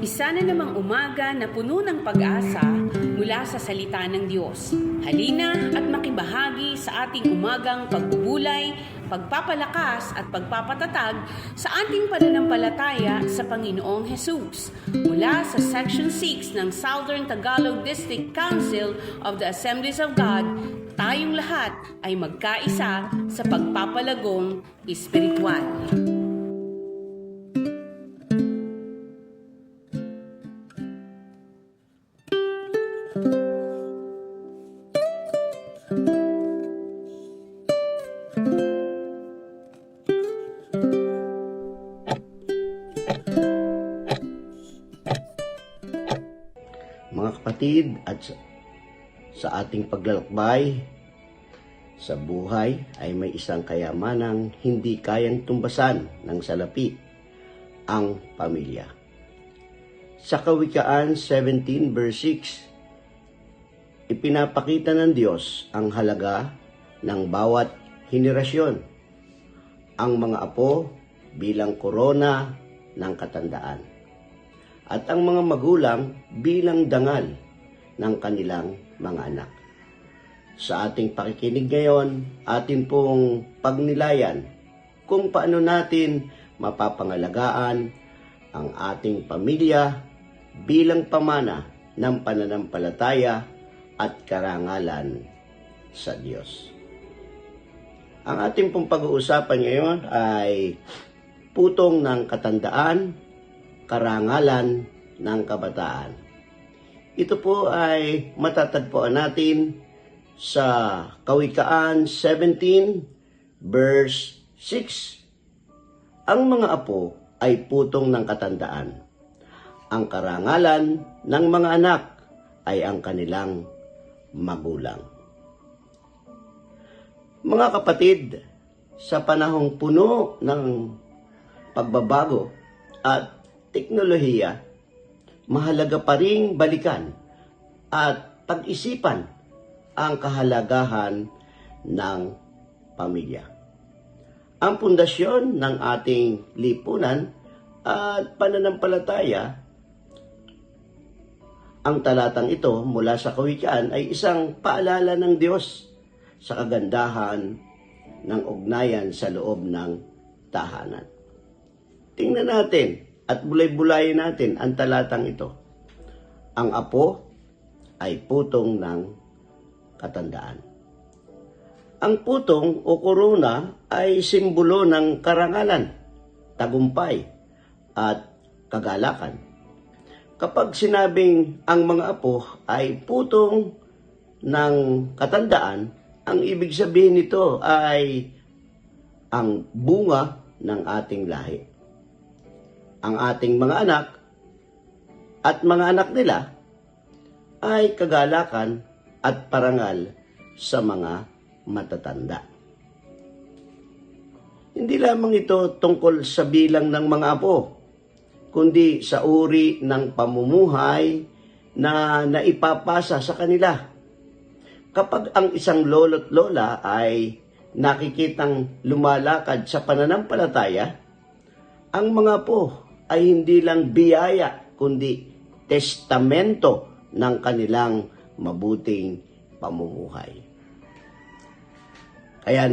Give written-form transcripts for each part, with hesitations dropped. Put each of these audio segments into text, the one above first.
Isa na namang umaga na puno ng pag-asa mula sa salita ng Diyos. Halina at makibahagi sa ating umagang pagbubulay, pagpapalakas at pagpapatatag sa ating pananampalataya sa Panginoong Hesus. Mula sa Section 6 ng Southern Tagalog District Council of the Assemblies of God, tayong lahat ay magkaisa sa pagpapalagong espiritual. Mga kapatid, at sa ating paglalakbay sa buhay ay may isang kayamanang hindi kayang tumbasan ng salapi, ang pamilya. Sa Kawikaan 17 verse 6, ipinapakita ng Diyos ang halaga ng bawat henerasyon, ang mga apo bilang korona ng katandaan, at ang mga magulang bilang dangal ng kanilang mga anak. Sa ating pakikinig ngayon, atin pong pagnilayan kung paano natin mapapangalagaan ang ating pamilya bilang pamana ng pananampalataya at karangalan sa Diyos. Ang ating pong pag-uusapan ngayon ay putong ng katandaan, karangalan ng kabataan. Ito po ay matatagpuan natin sa Kawikaan 17 verse 6. Ang mga apo ay putong ng katandaan. Ang karangalan ng mga anak ay ang kanilang magulang. Mga kapatid, sa panahong puno ng pagbabago at teknolohiya, mahalaga pa ring balikan at pag-isipan ang kahalagahan ng pamilya. Ang pundasyon ng ating lipunan at pananampalataya, ang talatang ito mula sa Kawikaan ay isang paalala ng Diyos sa kagandahan ng ugnayan sa loob ng tahanan. Tingnan natin at bulay-bulayin natin ang talatang ito. Ang apo ay putong ng katandaan. Ang putong o korona ay simbolo ng karangalan, tagumpay, at kagalakan. Kapag sinabing ang mga apo ay putong ng katandaan, ang ibig sabihin nito ay ang bunga ng ating lahi. Ang ating mga anak at mga anak nila ay kagalakan at parangal sa mga matatanda. Hindi lamang ito tungkol sa bilang ng mga apo, kundi sa uri ng pamumuhay na naipapasa sa kanila. Kapag ang isang lolo't lola ay nakikitang lumalakad sa pananampalataya, ang mga apo ay hindi lang biyaya, kundi testamento ng kanilang mabuting pamumuhay. Kaya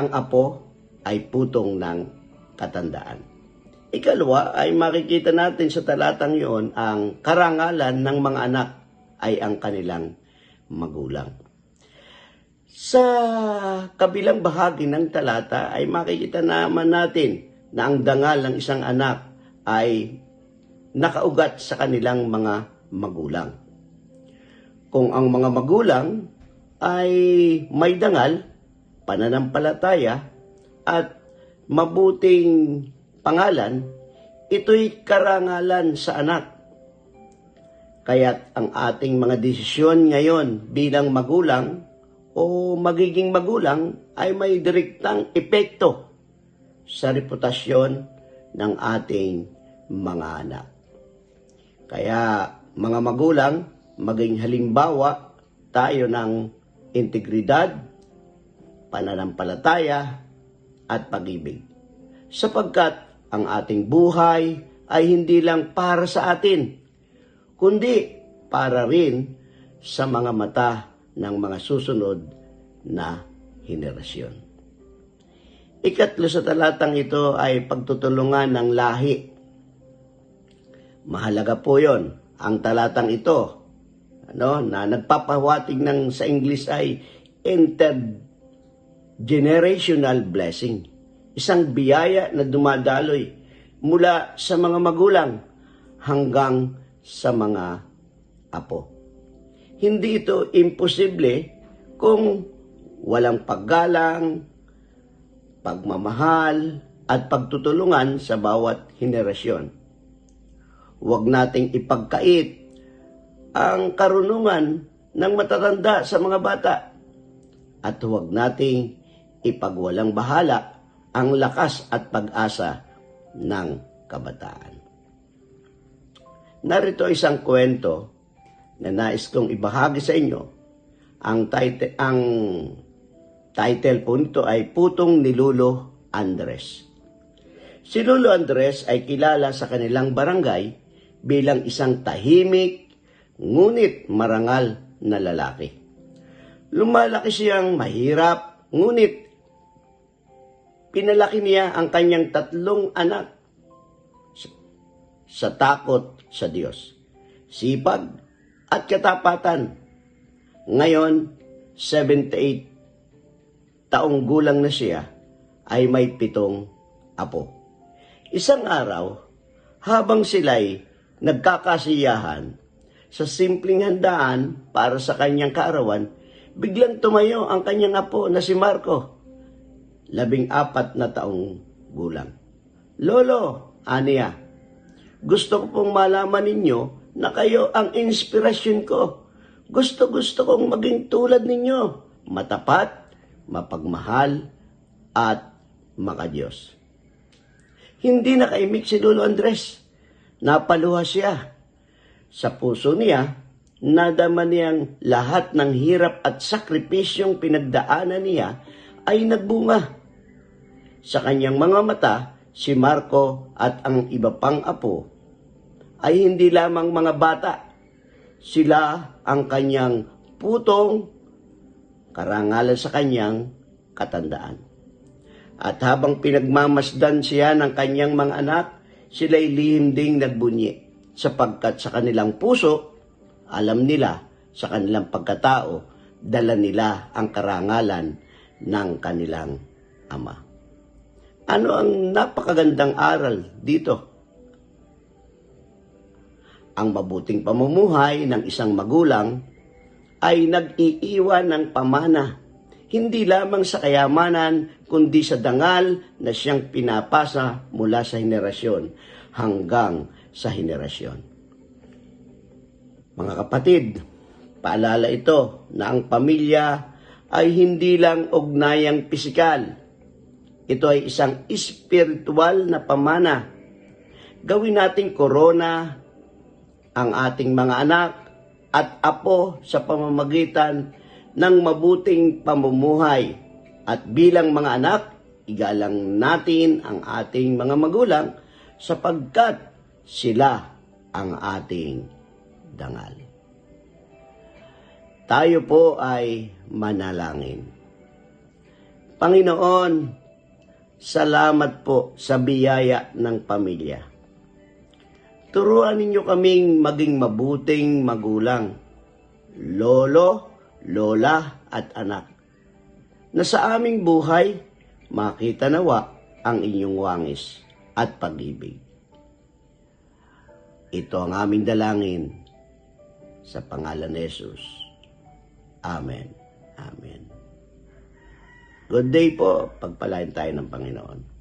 ang apo ay putong ng katandaan. Ikalawa ay makikita natin sa talatang iyon ang karangalan ng mga anak ay ang kanilang magulang. Sa kabilang bahagi ng talata ay makikita naman natin na ang dangal ng isang anak ay nakaugat sa kanilang mga magulang. Kung ang mga magulang ay may dangal, pananampalataya, at mabuting pangalan, ito'y karangalan sa anak. Kaya't ang ating mga desisyon ngayon bilang magulang o magiging magulang ay may direktang epekto sa reputasyon ng ating mga anak. Kaya mga magulang, maging halimbawa tayo ng integridad, pananampalataya at pag-ibig. Sapagkat ang ating buhay ay hindi lang para sa atin, kundi para rin sa mga mata ng mga susunod na henerasyon. Ikatlo sa talatang ito ay pagtutulungan ng lahi. Mahalaga po yon. Ang talatang ito, na nagpapawatig ng sa English ay intergenerational blessing. Isang biyaya na dumadaloy mula sa mga magulang hanggang sa mga apo. Hindi ito imposible kung walang paggalang, pagmamahal, at pagtutulungan sa bawat henerasyon. Huwag nating ipagkait ang karunungan ng matatanda sa mga bata at huwag nating ipagwalang bahala ang lakas at pag-asa ng kabataan. Narito isang kwento na nais kong ibahagi sa inyo. Ang title po nito ay Putong ni Lolo Andres. Si Lolo Andres ay kilala sa kanilang barangay bilang isang tahimik ngunit marangal na lalaki. Lumalaki siyang mahirap ngunit pinalaki niya ang kanyang 3 anak sa takot sa Diyos, sipag at katapatan. Ngayon, 78 taong gulang na siya, ay may 7 apo. Isang araw, habang sila'y nagkakasiyahan sa simpleng handaan para sa kanyang kaarawan, biglang tumayo ang kanyang apo na si Marco, 14 na taong gulang. Lolo, aniya, gusto ko pong malaman ninyo na kayo ang inspirasyon ko. Gusto kong maging tulad ninyo, matapat, mapagmahal, at makadiyos. Hindi nakaimik si Lolo Andres. Napaluha siya. Sa puso niya, nadama niyang lahat ng hirap at sakripisyong pinagdaanan niya ay nagbunga. Sa kanyang mga mata, si Marco at ang iba pang apo ay hindi lamang mga bata. Sila ang kanyang putong karangalan sa kanyang katandaan. At habang pinagmamasdan siya ng kanyang mga anak, sila'y lihim ding nagbunyi, sapagkat sa kanilang puso, alam nila sa kanilang pagkatao, dala nila ang karangalan ng kanilang ama. Ano ang napakagandang aral dito? Ang mabuting pamumuhay ng isang magulang ay nag-iiwan ng pamana, hindi lamang sa kayamanan, kundi sa dangal na siyang pinapasa mula sa henerasyon hanggang sa henerasyon. Mga kapatid, paalala ito na ang pamilya ay hindi lang ugnayang pisikal. Ito ay isang espiritual na pamana. Gawin nating korona ang ating mga anak at apo sa pamamagitan ng mabuting pamumuhay. At bilang mga anak, igalang natin ang ating mga magulang sapagkat sila ang ating dangal. Tayo po ay manalangin. Panginoon, salamat po sa biyaya ng pamilya. Turuan ninyo kaming maging mabuting magulang, lolo, lola at anak, na sa aming buhay makita nawa ang inyong wangis at pag-ibig. Ito ang aming dalangin sa pangalan ni Jesus. Amen. Amen. Good day po. Pagpalain tayo ng Panginoon.